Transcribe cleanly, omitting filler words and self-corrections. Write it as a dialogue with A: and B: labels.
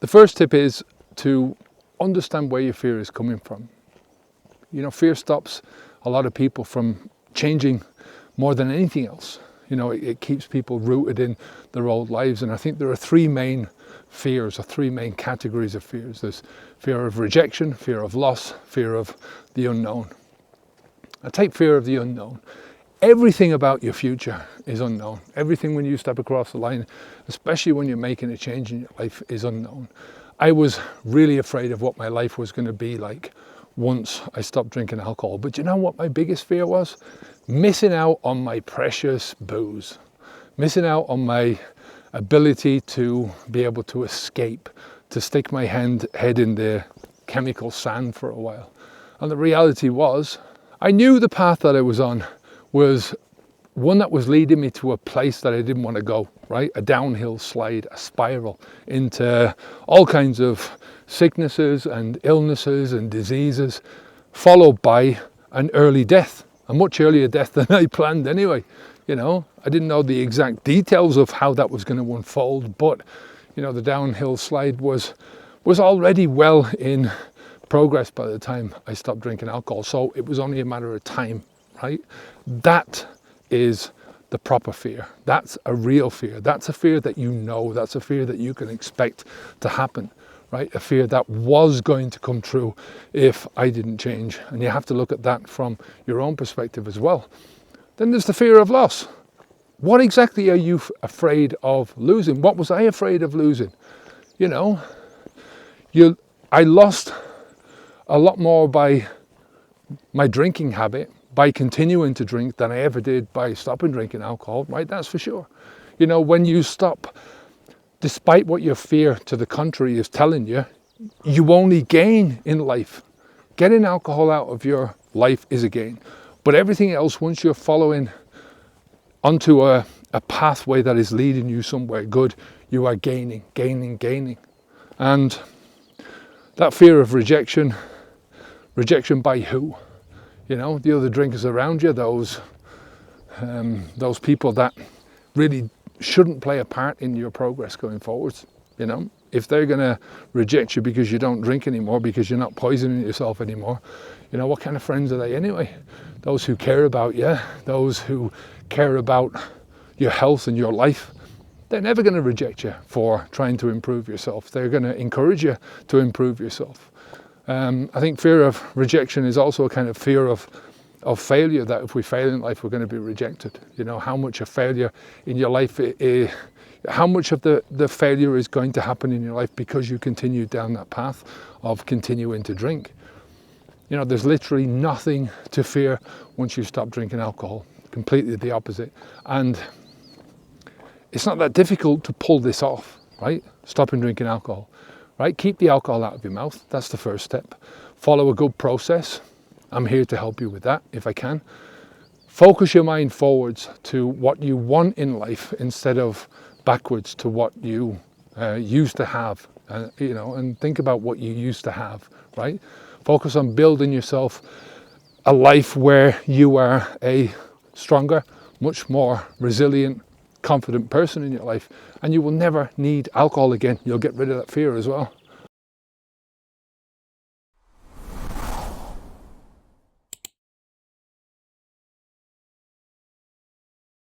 A: the first tip is to understand where your fear is coming from. Fear stops a lot of people from changing more than anything else. It keeps people rooted in their old lives. And I think there are three main fears, or three main categories of fears. There's fear of rejection, fear of loss, fear of the unknown. I take fear of the unknown. Everything about your future is unknown. Everything when you step across the line, especially when you're making a change in your life, is unknown. I was really afraid of what my life was going to be like once I stopped drinking alcohol. But you know what my biggest fear was? Missing out on my precious booze. Missing out on my ability to be able to escape, to stick my head in the chemical sand for a while. And the reality was, I knew the path that I was on was one that was leading me to a place that I didn't want to go, right? A downhill slide, a spiral into all kinds of sicknesses and illnesses and diseases, followed by an early death, a much earlier death than I planned anyway. I didn't know the exact details of how that was going to unfold, but the downhill slide was already well in progress by the time I stopped drinking alcohol. So it was only a matter of time, right? That is the proper fear. That's a real fear. That's a fear that that's a fear that you can expect to happen, right? A fear that was going to come true if I didn't change. And you have to look at that from your own perspective as well. Then there's the fear of loss. What exactly are you afraid of losing? What was I afraid of losing? I lost a lot more by my drinking habit, by continuing to drink, than I ever did by stopping drinking alcohol, right? That's for sure. When you stop, despite what your fear to the contrary is telling you, you only gain in life. Getting alcohol out of your life is a gain. But everything else, once you're following onto a pathway that is leading you somewhere good, you are gaining. And that fear of rejection by who? The other drinkers around you, those people that really shouldn't play a part in your progress going forwards. If they're going to reject you because you don't drink anymore, because you're not poisoning yourself anymore, what kind of friends are they anyway? Those who care about you, those who care about your health and your life, they're never going to reject you for trying to improve yourself. They're going to encourage you to improve yourself. I think fear of rejection is also a kind of fear of failure, that if we fail in life, we're going to be rejected. How much of failure in your life, how much of the failure is going to happen in your life because you continue down that path of continuing to drink. There's literally nothing to fear once you stop drinking alcohol. Completely the opposite. And it's not that difficult to pull this off, right? Stopping drinking alcohol. Right? Keep the alcohol out of your mouth. That's the first step. Follow a good process. I'm here to help you with that if I can. Focus your mind forwards to what you want in life instead of backwards to what you used to have. And think about what you used to have, right? Focus on building yourself a life where you are a stronger, much more resilient, confident person in your life, and you will never need alcohol again. You'll get rid of that fear as well.